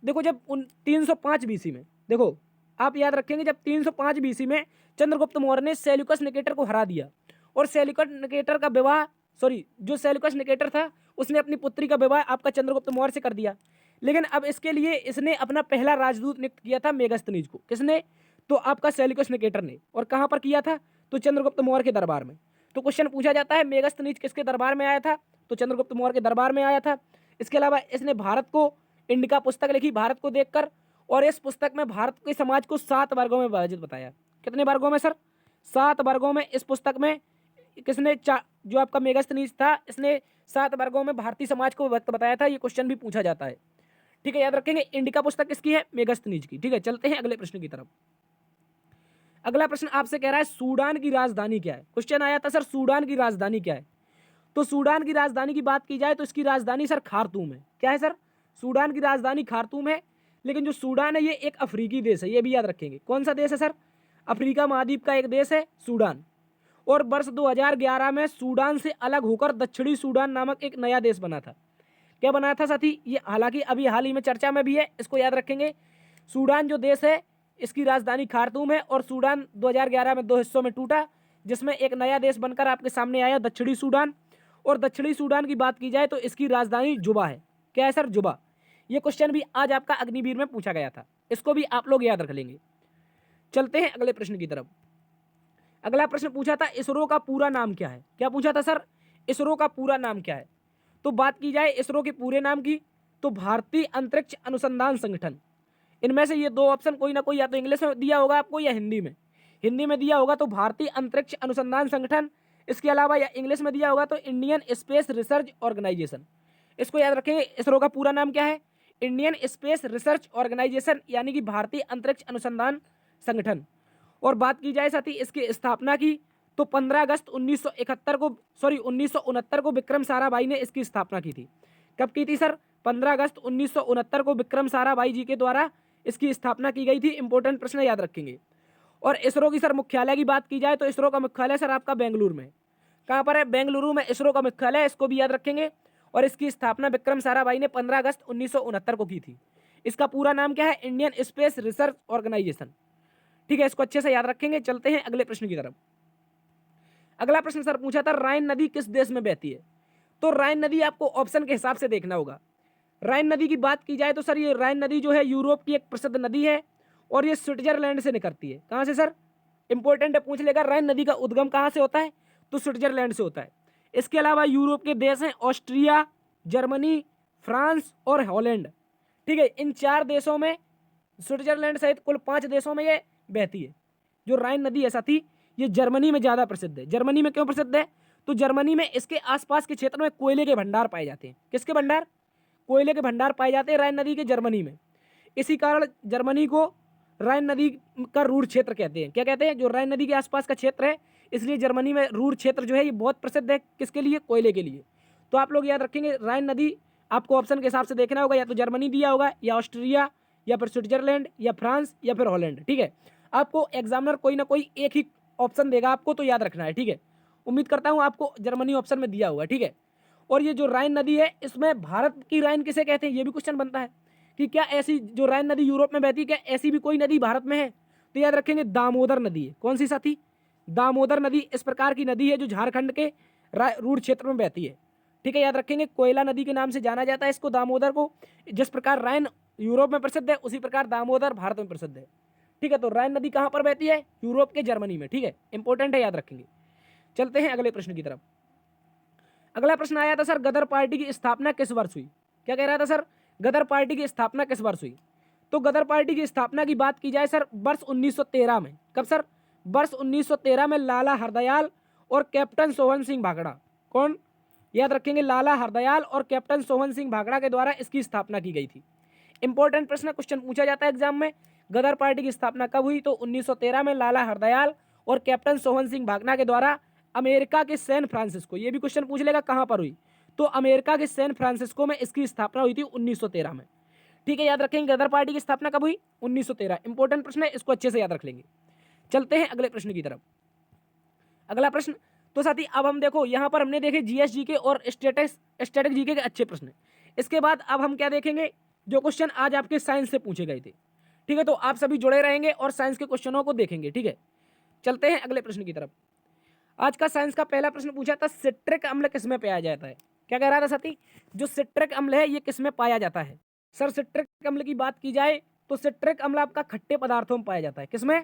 देखो, जब 305 बीसी में, देखो आप याद रखेंगे, जब 305 बीसी में चंद्रगुप्त मौर्य ने सेल्यूकस निकेटर को हरा दिया और सेल्यूकस निकेटर का विवाह जो सेल्यूकस निकेटर था उसने अपनी पुत्री का विवाह आपका चंद्रगुप्त मौर्य से कर दिया। लेकिन अब इसके लिए इसने अपना पहला राजदूत नियुक्त किया था मेगास्थनीज को। किसने? तो आपका सेल्यूकस निकेटर ने। और कहां पर किया था? तो चंद्रगुप्त मौर्य के दरबार में। तो क्वेश्चन पूछा जाता है मेगास्थनीज किसके दरबार में आया था? तो चंद्रगुप्त मौर्य के दरबार में आया था। इसके अलावा इसने भारत को इंडिका पुस्तक लिखी भारत को देखकर, और इस पुस्तक में भारत के समाज को 7 वर्गों में विभाजित बताया। कितने वर्गों में सर? 7 वर्गों में। इस पुस्तक में किसने जो आपका मेगास्थनीज था इसने 7 वर्गों में भारतीय समाज को विभक्त बताया था। ये क्वेश्चन भी पूछा जाता है, ठीक है, याद रखेंगे। इंडिका पुस्तक किसकी है? मेगास्थनीज की, ठीक है। चलते हैं अगले प्रश्न की तरफ। अगला प्रश्न आपसे कह रहा है सूडान की राजधानी क्या है? क्वेश्चन आया था सर सूडान की राजधानी क्या है? तो सूडान की राजधानी की बात की जाए तो इसकी राजधानी सर खार्तूम है। क्या है सर? सूडान की राजधानी खार्तूम है। लेकिन जो सूडान है ये एक अफ्रीकी देश है, ये भी याद रखेंगे। कौन सा देश है सर? अफ्रीका महाद्वीप का एक देश है सूडान। और वर्ष 2011 में सूडान से अलग होकर दक्षिणी सूडान नामक एक नया देश बना था। क्या बना था साथी? ये हालांकि अभी हाल ही में चर्चा में भी है, इसको याद रखेंगे। सूडान जो देश है इसकी राजधानी खार्तूम है और सूडान 2011 में 2 हिस्सों में टूटा, जिसमें एक नया देश बनकर आपके सामने आया दक्षिणी सूडान। और दक्षिणी सूडान की बात की जाए तो इसकी राजधानी जुबा है। क्या है सर? जुबा। ये क्वेश्चन भी आज आपका अग्निवीर में पूछा गया था, इसको भी आप लोग याद रख लेंगे। चलते हैं अगले प्रश्न की तरफ। अगला प्रश्न पूछा था इसरो का पूरा नाम क्या है? क्या पूछा था सर? इसरो का पूरा नाम क्या है? तो बात की जाए इसरो के पूरे नाम की तो भारतीय अंतरिक्ष अनुसंधान संगठन। इनमें से ये 2 ऑप्शन कोई ना कोई या तो इंग्लिश में दिया होगा आपको या हिंदी में। हिंदी में दिया होगा तो भारतीय अंतरिक्ष अनुसंधान संगठन, इसके अलावा या इंग्लिश में दिया होगा तो इंडियन स्पेस रिसर्च ऑर्गेनाइजेशन। इसको याद रखेंगे। इसरो का पूरा नाम क्या है? इंडियन स्पेस रिसर्च ऑर्गेनाइजेशन, यानी कि भारतीय अंतरिक्ष अनुसंधान संगठन। और बात की जाए साथ ही इसकी स्थापना की तो 15 अगस्त 1969 को विक्रम साराभाई ने इसकी स्थापना की थी। कब की थी सर? 15 अगस्त 1969 को विक्रम साराभाई जी के द्वारा इसकी स्थापना की गई थी। इंपॉर्टेंट प्रश्न याद रखेंगे। और इसरो की सर मुख्यालय की बात की जाए तो इसरो का मुख्यालय सर आपका बेंगलुरु में। कहाँ पर है? बेंगलुरु में इसरो का मुख्यालय, इसको भी याद रखेंगे। और इसकी स्थापना विक्रम साराभाई ने 15 अगस्त 1969 को की थी। इसका पूरा नाम क्या है? इंडियन स्पेस रिसर्च ऑर्गेनाइजेशन, ठीक है। इसको अच्छे से याद रखेंगे। चलते हैं अगले प्रश्न की तरफ। अगला प्रश्न सर पूछा था राइन नदी किस देश में बहती है? तो राइन नदी आपको ऑप्शन के हिसाब से देखना होगा। राइन नदी की बात की जाए तो सर ये राइन नदी जो है यूरोप की एक प्रसिद्ध नदी है और ये स्विट्जरलैंड से निकलती है। कहाँ से सर? इंपॉर्टेंट है, पूछ लेगा। राइन नदी का उद्गम कहाँ से होता है? तो स्विट्जरलैंड से होता है। इसके अलावा यूरोप के देश हैं ऑस्ट्रिया, जर्मनी, फ्रांस और हॉलैंड, ठीक है। इन 4 देशों में, स्विट्जरलैंड सहित कुल 5 देशों में ये बहती है। जो राइन नदी है साथी ये जर्मनी में ज़्यादा प्रसिद्ध है। जर्मनी में क्यों प्रसिद्ध है? तो जर्मनी में इसके आसपास के क्षेत्र में कोयले के भंडार पाए जाते हैं। किसके भंडार? कोयले के भंडार पाए जाते हैं राइन नदी के, जर्मनी में। इसी कारण जर्मनी को राइन नदी का रूढ़ क्षेत्र कहते हैं। क्या कहते हैं? जो राइन नदी के आसपास का क्षेत्र है, इसलिए जर्मनी में रूढ़ क्षेत्र जो है ये बहुत प्रसिद्ध है। किसके लिए? कोयले के लिए। तो आप लोग याद रखेंगे राइन नदी आपको ऑप्शन के हिसाब से देखना होगा, या तो जर्मनी दिया होगा या ऑस्ट्रिया या फिर स्विट्जरलैंड या फ्रांस या फिर हॉलैंड, ठीक है। आपको एग्जामिनर कोई ना कोई एक ही ऑप्शन देगा आपको, तो याद रखना है, ठीक है। उम्मीद करता हूँ आपको जर्मनी ऑप्शन में दिया हुआ है, ठीक है। और ये जो राइन नदी है इसमें भारत की राइन किसे कहते हैं, ये भी क्वेश्चन बनता है कि क्या ऐसी जो राइन नदी यूरोप में बहती है, क्या ऐसी भी कोई नदी भारत में है? तो याद रखेंगे दामोदर नदी है। कौन सी साथी? दामोदर नदी इस प्रकार की नदी है जो झारखंड के रूढ़ क्षेत्र में बहती है, ठीक है। याद रखेंगे कोयला नदी के नाम से जाना जाता है इसको, दामोदर को। जिस प्रकार राइन यूरोप में प्रसिद्ध है उसी प्रकार दामोदर भारत में प्रसिद्ध है, ठीक है। तो राइन नदी कहाँ पर बहती है? यूरोप के, जर्मनी में, ठीक है। इंपॉर्टेंट है, याद रखेंगे। चलते हैं अगले प्रश्न की तरफ। अगला प्रश्न आया था सर गदर पार्टी की स्थापना किस वर्ष हुई? क्या कह रहा था सर? गदर पार्टी की स्थापना किस वर्ष हुई? तो गदर पार्टी की स्थापना की बात की जाए सर वर्ष 1913 में। कब सर? वर्ष 1913 में लाला हरदयाल और कैप्टन सोहन सिंह भागड़ा। कौन? याद रखेंगे, लाला हरदयाल और कैप्टन सोहन सिंह भागड़ा के द्वारा इसकी स्थापना की गई थी। इंपॉर्टेंट प्रश्न, क्वेश्चन पूछा जाता है एग्जाम में। गदर पार्टी की स्थापना कब हुई? तो 1913 में लाला हरदयाल और कैप्टन सोहन सिंह भागड़ा के द्वारा अमेरिका के सैन फ्रांसिस्को, ये भी क्वेश्चन पूछ लेगा कहां पर हुई, तो अमेरिका के सैन फ्रांसिस्को में इसकी स्थापना हुई थी 1913 में, ठीक है। याद रखेंगे गदर पार्टी की स्थापना कब हुई? 1913। इंपॉर्टेंट प्रश्न है, इसको अच्छे से याद रख लेंगे। चलते हैं अगले प्रश्न की तरफ। अगला प्रश्न तो साथी अब हम देखो यहां पर हमने देखे जीएस जीके और स्टैटिक जीके के अच्छे प्रश्न। इसके बाद अब हम क्या देखेंगे? जो क्वेश्चन आज आपके साइंस से पूछे गए थे, ठीक है। तो आप सभी जुड़े रहेंगे और साइंस के क्वेश्चनों को देखेंगे, ठीक है। चलते हैं अगले प्रश्न की तरफ। आज का साइंस का पहला प्रश्न पूछा था, सिट्रिक अम्ल किसमें पाया जाता है? क्या कह रहा था साथी? जो सिट्रिक अम्ल है ये किसमें पाया जाता है? सर सिट्रिक अम्ल की बात की जाए तो सिट्रिक अम्ल आपका खट्टे पदार्थों में पाया जाता है। किसमें?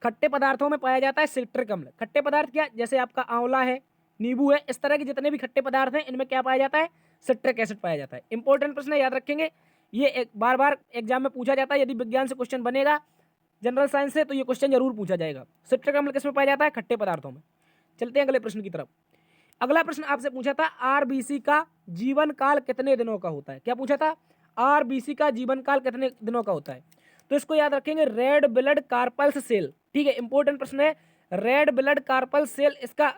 खट्टे पदार्थों में पाया जाता है सिट्रिक अम्ल। खट्टे पदार्थ क्या? जैसे आपका आंवला है, नींबू है, इस तरह के जितने भी खट्टे पदार्थ हैं इनमें क्या पाया जाता है? सिट्रिक एसिड पाया जाता है। इंपॉर्टेंट प्रश्न है, याद रखेंगे। ये एक बार बार एग्जाम में पूछा जाता है। यदि विज्ञान से क्वेश्चन बनेगा, जनरल साइंस से, तो ये क्वेश्चन जरूर पूछा जाएगा। सिट्रिक अम्ल किसमें पाया जाता है? खट्टे पदार्थों में। चलते हैं अगले प्रश्न की तरफ। अगला प्रश्न आपसे पूछा था, आरबीसी का जीवन काल कितने दिनों का होता है? क्या पूछा था? आरबीसी का जीवन काल कितने दिनों का होता है? तो इसको याद रखेंगे, रेड ब्लड कार्पल्स सेल। ठीक है, इंपॉर्टेंट प्रश्न है। रेड ब्लड कार्पल सेल इसका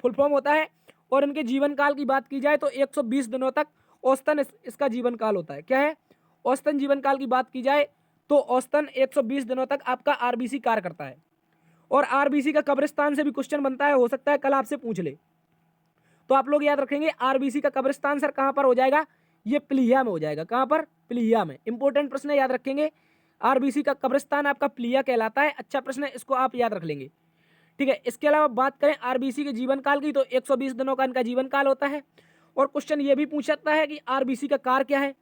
फुल फॉर्म होता है। और इनके जीवन काल की बात की जाए तो 120 दिनों तक औसतन इसका जीवन काल होता है। क्या है? औसतन जीवन काल की बात की जाए तो औसतन 120 दिनों तक आपका आरबीसी कार्य करता है। और आरबीसी का कब्रिस्तान से भी क्वेश्चन बनता है, हो सकता है कल आपसे पूछ ले। तो आप लोग याद रखेंगे, आरबीसी का कब्रिस्तान सर कहां पर हो जाएगा? ये प्लीहा में हो जाएगा। कहां पर? प्लीहा में। इंपॉर्टेंट प्रश्न है, याद रखेंगे। आरबीसी का कब्रिस्तान आपका प्लीहा कहलाता है। अच्छा प्रश्न है, इसको आप याद रख लेंगे। ठीक है, इसके अलावा बात करें आरबीसी के जीवन काल की तो 120 दिनों का इनका जीवन काल होता है। और क्वेश्चन ये भी पूछ सकता है कि आरबीसी का कार्य क्या है?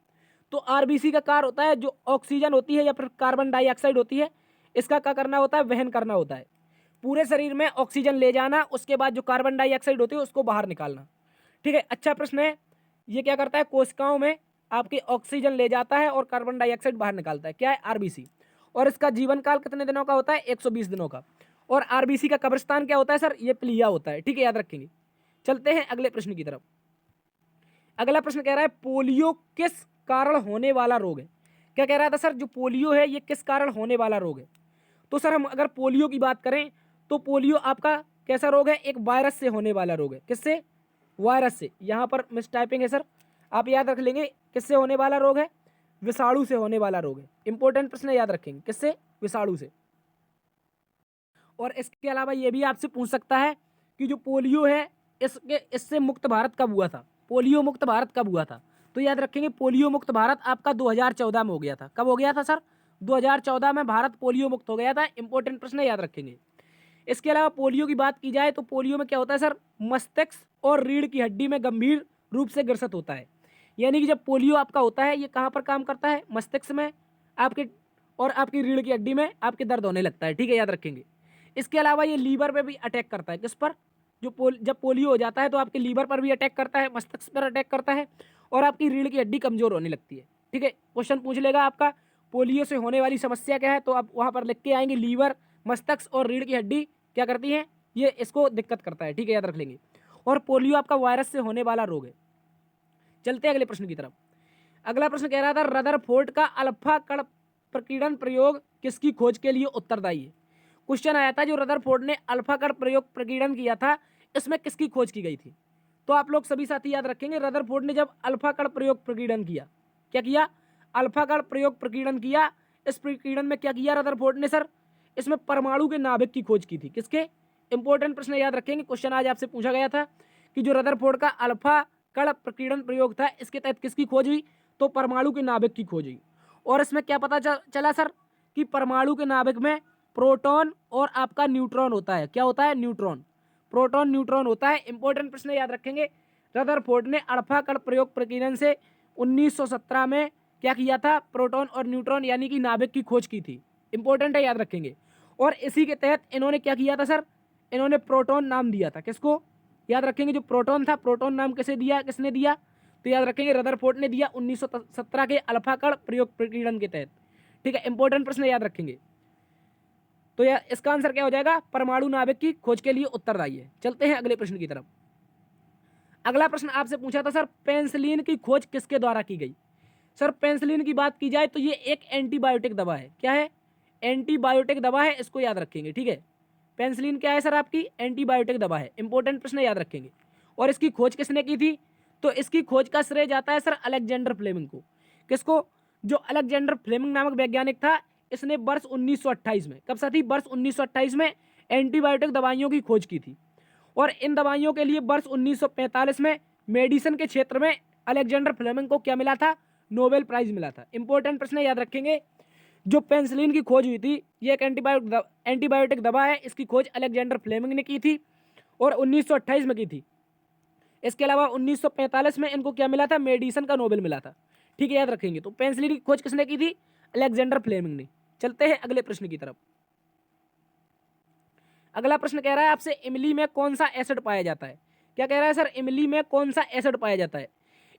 तो आरबीसी का कार्य होता है, जो ऑक्सीजन होती है या फिर कार्बन डाइऑक्साइड होती है, इसका क्या करना होता है? वहन करना होता है। पूरे शरीर में ऑक्सीजन ले जाना, उसके बाद जो कार्बन डाइऑक्साइड होती है उसको बाहर निकालना। ठीक है, अच्छा प्रश्न है। ये क्या करता है? कोशिकाओं में आपकी ऑक्सीजन ले जाता है और कार्बन डाइऑक्साइड बाहर निकालता है। क्या है? आरबीसी। और इसका जीवन काल कितने दिनों का होता है? 120 दिनों का। और आरबीसी का कब्रिस्तान क्या होता है सर? ये प्लीहा होता है। ठीक है, याद रखेंगे। चलते हैं अगले प्रश्न की तरफ। अगला प्रश्न कह रहा है, पोलियो किस कारण होने वाला रोग है? क्या कह रहा था सर? जो पोलियो है ये किस कारण होने वाला रोग है? तो सर हम अगर पोलियो की बात करें तो पोलियो आपका कैसा रोग है? एक वायरस से होने वाला रोग है। किससे? वायरस से। यहां पर मिस टाइपिंग है सर, आप याद रख लेंगे। किससे होने वाला रोग है? विषाणु से होने वाला रोग है। इंपॉर्टेंट प्रश्न याद रखेंगे। किससे? विषाणु से। और इसके अलावा ये भी आपसे पूछ सकता है कि जो पोलियो है इससे मुक्त भारत कब हुआ था? पोलियो मुक्त भारत कब हुआ था? तो याद रखेंगे, पोलियो मुक्त भारत आपका 2014 में हो गया था। कब हो गया था सर? 2014 में भारत पोलियो मुक्त हो गया था। इंपॉर्टेंट प्रश्न याद रखेंगे। इसके अलावा पोलियो की बात की जाए तो पोलियो में क्या होता है सर? मस्तिष्क और रीढ़ की हड्डी में गंभीर रूप से ग्रसित होता है। यानी कि जब पोलियो आपका होता है, ये कहाँ पर काम करता है? मस्तिष्क में आपके और आपकी रीढ़ की हड्डी में आपके दर्द होने लगता है। ठीक है, याद रखेंगे। इसके अलावा ये लीवर पे भी अटैक करता है। किस पर? जब पोलियो हो जाता है तो आपके लीवर पर भी अटैक करता है, मस्तिष्क पर अटैक करता है और आपकी रीढ़ की हड्डी कमजोर होने लगती है। ठीक है, क्वेश्चन पूछ लेगा आपका, पोलियो से होने वाली समस्या क्या है? तो आप वहां पर लिख के आएंगे, लीवर, मस्तिष्क और रीढ़ की हड्डी क्या करती है? ये इसको दिक्कत करता है। ठीक है, याद रख लेंगे। और पोलियो आपका वायरस से होने वाला रोग है। चलते हैं अगले प्रश्न की तरफ। अगला प्रश्न कह रहा था, रदरफोर्ड का अल्फा कण प्रकीर्णन प्रयोग किसकी खोज के लिए उत्तरदायी है? क्वेश्चन आया था, जो रदरफोर्ड ने अल्फा कण प्रयोग प्रकीर्णन किया था, इसमें किसकी खोज की गई थी? तो आप लोग सभी साथी याद रखेंगे, रदरफोर्ड ने जब अल्फा कण प्रयोग प्रकीर्णन किया, क्या किया? अल्फा कण प्रयोग प्रकीर्णन किया। इस प्रकीर्णन में क्या किया रदरफोर्ड ने सर? इसमें परमाणु के नाभिक की खोज की थी। किसके? इंपॉर्टेंट प्रश्न याद रखेंगे, क्वेश्चन आज आपसे पूछा गया था कि जो रदरफोर्ड का अल्फा कण प्रकीर्णन प्रयोग था, इसके तहत किसकी खोज हुई? तो परमाणु के नाभिक की खोज हुई। और इसमें क्या पता चला सर? कि परमाणु के नाभिक में प्रोटॉन और आपका न्यूट्रॉन होता है। क्या होता है? न्यूट्रॉन। प्रोटॉन न्यूट्रॉन होता है। इंपॉर्टेंट प्रश्न याद रखेंगे, रदरफोर्ड ने अल्फा कण प्रयोग प्रकीर्णन से 1917 में क्या किया था? प्रोटॉन और न्यूट्रॉन यानी कि नाभिक की खोज की थी। इंपॉर्टेंट है, याद रखेंगे। और इसी के तहत इन्होंने क्या किया था सर? इन्होंने प्रोटॉन नाम दिया था। किसको? याद रखेंगे, जो प्रोटॉन था, प्रोटॉन नाम किसे दिया? किसने दिया? तो याद रखेंगे, रदरफोर्ड ने दिया 1917 के अल्फा कण प्रयोग प्रकीर्णन के तहत। ठीक है, इंपॉर्टेंट प्रश्न याद रखेंगे। तो यार इसका आंसर क्या हो जाएगा? परमाणु नाभिक की खोज के लिए उत्तरदायी है। चलते हैं अगले प्रश्न की तरफ। अगला प्रश्न आपसे पूछा था, सर पेनिसिलिन की खोज किसके द्वारा की गई? सर पेनिसिलिन की बात की जाए तो ये एक एंटीबायोटिक दवा है। क्या है? एंटीबायोटिक दवा है, इसको याद रखेंगे। ठीक है, पेनिसिलिन क्या है सर? आपकी एंटीबायोटिक दवा है। इंपॉर्टेंट प्रश्न याद रखेंगे। और इसकी खोज किसने की थी? तो इसकी खोज का श्रेय जाता है सर अलेक्जेंडर फ्लेमिंग को। किसको? जो अलेक्जेंडर फ्लेमिंग नामक वैज्ञानिक था, इसने वर्ष 1928 में, कब साथी? वर्ष 1928 में एंटीबायोटिक दवाइयों की खोज की थी। और इन दवाइयों के लिए वर्ष 1945 में मेडिसिन के क्षेत्र में अलेक्जेंडर फ्लेमिंग को क्या मिला था? नोबेल प्राइज मिला था। इंपॉर्टेंट प्रश्न याद रखेंगे, जो पेनिसिलिन की खोज हुई थी, ये एक एंटीबायोटिक दवा है। इसकी खोज अलेक्जेंडर फ्लेमिंग ने की थी। और 1928 में की थी। इसके अलावा 1945 में इनको क्या मिला था, मेडिसन का नोबेल मिला था। ठीक है, याद रखेंगे। तो पेनिसिलिन की खोज किसने की थी, अलेक्जेंडर फ्लेमिंग ने। चलते हैं अगले प्रश्न की तरफ। अगला प्रश्न कह रहा है आपसे, इमली में कौन सा एसिड पाया जाता है। क्या कह रहा है सर, इमली में कौन सा एसिड पाया जाता है।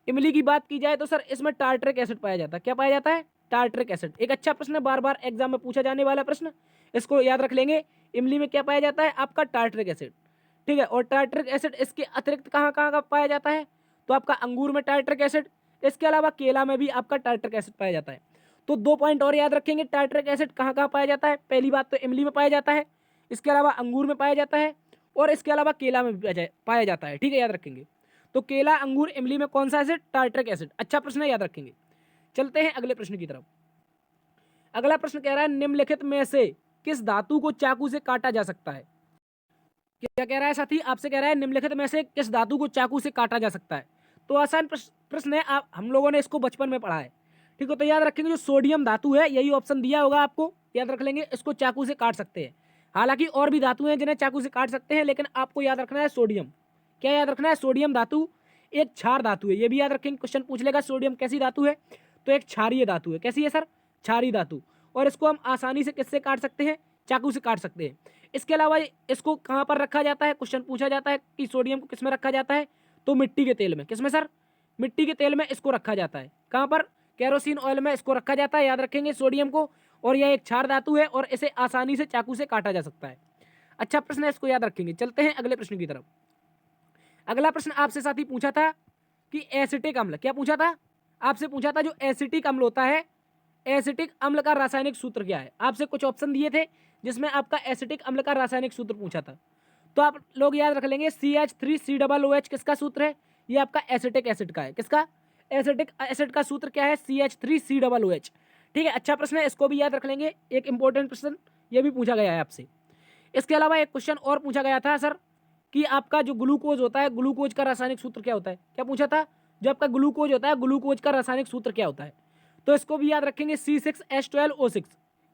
इमली की बात की जाए तो सर इसमें टार्ट्रिक एसिड पाया जाता है। क्या पाया जाता है, टार्ट्रिक एसिड। एक अच्छा प्रश्न है, बार बार एग्जाम में पूछा जाने वाला प्रश्न, इसको याद रख लेंगे। इमली में क्या पाया जाता है, आपका टार्ट्रिक एसिड। ठीक है, और टार्ट्रिक एसिड इसके अतिरिक्त कहाँ कहाँ का पाया जाता है, तो आपका अंगूर में टार्ट्रिक एसिड, इसके अलावा केला में भी आपका टार्ट्रिक एसिड पाया जाता है। तो 2 पॉइंट और याद रखेंगे, टार्ट्रिक एसिड कहाँ कहाँ पाया जाता है। पहली बात तो इमली में पाया जाता है, इसके अलावा अंगूर में पाया जाता है, और इसके अलावा केला में भी पाया जाता है। ठीक है, याद रखेंगे। तो केला, अंगूर, इमली में कौन सा एसिड, टार्ट्रिक एसिड। अच्छा प्रश्न है, याद रखेंगे। चलते हैं अगले प्रश्न की तरफ। अगला प्रश्न कह रहा है, निम्नलिखित में से किस धातु को चाकू से काटा जा सकता है। क्या कह रहा है साथी, आपसे कह रहा है निम्नलिखित में से किस धातु को चाकू से काटा जा सकता है। तो आसान प्रश्न है, आप हम लोगों ने इसको बचपन में पढ़ा है। ठीक है, तो याद रखेंगे जो सोडियम धातु है, यही ऑप्शन दिया होगा आपको, याद रख लेंगे। इसको चाकू से काट सकते हैं। हालांकि और भी धातु हैं जिन्हें चाकू से काट सकते हैं, लेकिन आपको याद रखना है सोडियम। क्या याद रखना है, सोडियम धातु एक क्षार धातु है। ये भी याद रखेंगे, क्वेश्चन पूछ लेगा सोडियम कैसी धातु है, तो एक क्षारीय धातु है। कैसी है सर, क्षारीय धातु। और इसको हम आसानी से किससे काट सकते हैं, चाकू से काट सकते हैं। इसके अलावा इसको कहाँ पर रखा जाता है, क्वेश्चन पूछा जाता है कि सोडियम को किस में रखा जाता है, तो मिट्टी के तेल में। किस में सर, मिट्टी के तेल में इसको रखा जाता है। कहाँ पर, केरोसिन ऑयल में इसको रखा जाता है। याद रखेंगे सोडियम को। और यह एक क्षार धातु है और इसे आसानी से चाकू से काटा जा सकता है। अच्छा प्रश्न है, इसको याद रखेंगे। चलते हैं अगले प्रश्न की तरफ। अगला प्रश्न आपसे साथी पूछा था कि एसिटिक अम्ल, क्या पूछा था आपसे, पूछा था जो एसिटिक अम्ल होता है, एसिटिक अम्ल का रासायनिक सूत्र क्या है। आपसे कुछ ऑप्शन दिए थे जिसमें आपका एसिटिक अम्ल का रासायनिक सूत्र पूछा था। तो आप लोग याद रख लेंगे, CH3COOH किसका सूत्र है, ये आपका एसिटिक एसिड का है। किसका, एसिटिक एसिड का सूत्र क्या है, CH3COOH। ठीक है, अच्छा प्रश्न है, इसको भी याद रख लेंगे। एक इंपॉर्टेंट प्रश्न ये भी पूछा गया है आपसे। इसके अलावा एक क्वेश्चन और पूछा गया था सर कि आपका जो ग्लूकोज होता है, ग्लूकोज का रासायनिक सूत्र क्या होता है। क्या पूछा था, जो आपका ग्लूकोज होता है, ग्लूकोज का रासायनिक सूत्र क्या होता है। तो इसको भी याद रखेंगे, C6H12O6।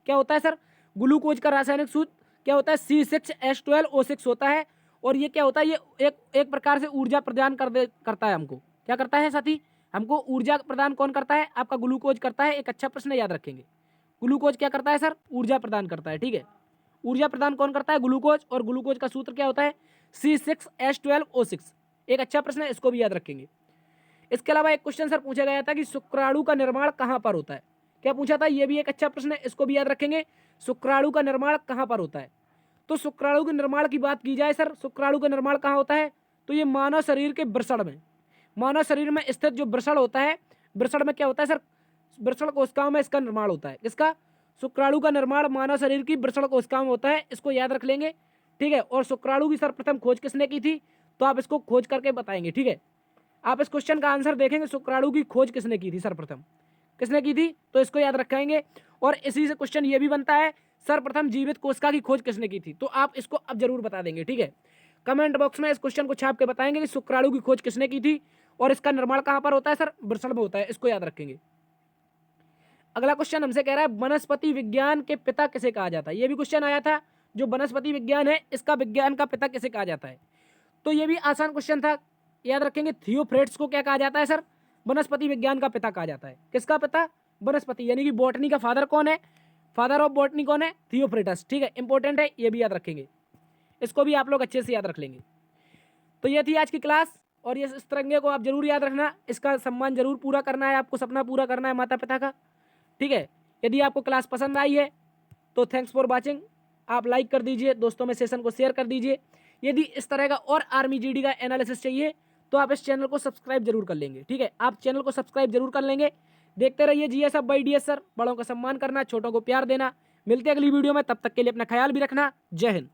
क्या होता है सर, ग्लूकोज का रासायनिक सूत्र क्या होता है, C6H12O6 होता है। और ये क्या होता है, ये एक प्रकार से ऊर्जा प्रदान करता है हमको। क्या करता है साथी, हमको ऊर्जा प्रदान कौन करता है, आपका ग्लूकोज करता है। एक अच्छा प्रश्न याद रखेंगे, ग्लूकोज क्या करता है सर, ऊर्जा प्रदान करता है। ठीक है, ऊर्जा प्रदान कौन करता है, ग्लूकोज। और ग्लूकोज का सूत्र क्या होता है, C6H12O6। एक अच्छा प्रश्न है, इसको भी याद रखेंगे। इसके अलावा एक क्वेश्चन सर पूछा गया था कि शुक्राणु का निर्माण कहाँ पर होता है। क्या पूछा था, ये भी एक अच्छा प्रश्न है, इसको भी याद रखेंगे। शुक्राणु का निर्माण कहाँ पर होता है। तो शुक्राणु के निर्माण की बात की जाए सर, शुक्राणु का निर्माण कहाँ होता है, तो ये मानव शरीर के वृषण में, मानव शरीर में स्थित जो वृषण होता है, वृषण में क्या होता है सर, वृषण कोशिकाओं में इसका निर्माण होता है। किसका, शुक्राणु का निर्माण मानव शरीर की वृषण कोशिकाओं में होता है। इसको याद रख लेंगे। ठीक है, और शुक्राणु की सर्वप्रथम खोज किसने की थी, तो आप इसको खोज करके बताएंगे। ठीक है, आप इस क्वेश्चन का आंसर देखेंगे, शुक्राणु की खोज किसने की थी, सर्वप्रथम किसने की थी, तो इसको याद रखेंगे। और इसी से क्वेश्चन ये भी बनता है, सर्वप्रथम जीवित कोशिका की खोज किसने की थी, तो आप इसको अब जरूर बता देंगे। ठीक है, कमेंट बॉक्स में इस क्वेश्चन को छाप के बताएंगे कि शुक्राणु की खोज किसने की थी और इसका निर्माण कहां पर होता है सर, वृषण में होता है। इसको याद रखेंगे। अगला क्वेश्चन हमसे कह रहा है, वनस्पति विज्ञान के पिता किसे कहा जाता है। ये भी क्वेश्चन आया था, जो वनस्पति विज्ञान है, इसका विज्ञान का पिता किसे कहा जाता है। तो ये भी आसान क्वेश्चन था, याद रखेंगे। थियोफ्रेट्स को क्या कहा जाता है सर, वनस्पति विज्ञान का पिता कहा जाता है। किसका पिता, वनस्पति, यानी कि बॉटनी का फादर कौन है, फादर ऑफ बॉटनी कौन है, थियोफ्रेटस। ठीक है, इंपॉर्टेंट है, ये भी याद रखेंगे। इसको भी आप लोग अच्छे से याद रख लेंगे। तो ये थी आज की क्लास, और ये इस तिरंगे को आप जरूर याद रखना, इसका सम्मान जरूर पूरा करना है, आपको सपना पूरा करना है माता पिता का। ठीक है, यदि आपको क्लास पसंद आई है तो थैंक्स फॉर वॉचिंग। आप लाइक कर दीजिए, दोस्तों में सेशन को शेयर कर दीजिए। यदि इस तरह का और आर्मी जीडी का एनालिसिस चाहिए तो आप इस चैनल को सब्सक्राइब जरूर कर लेंगे। ठीक है, आप चैनल को सब्सक्राइब जरूर कर लेंगे। देखते रहिए जीएस अब बाई डीएस सर। बड़ों का सम्मान करना, छोटों को प्यार देना। मिलते हैं अगली वीडियो में, तब तक के लिए अपना ख्याल भी रखना। जय हिंद।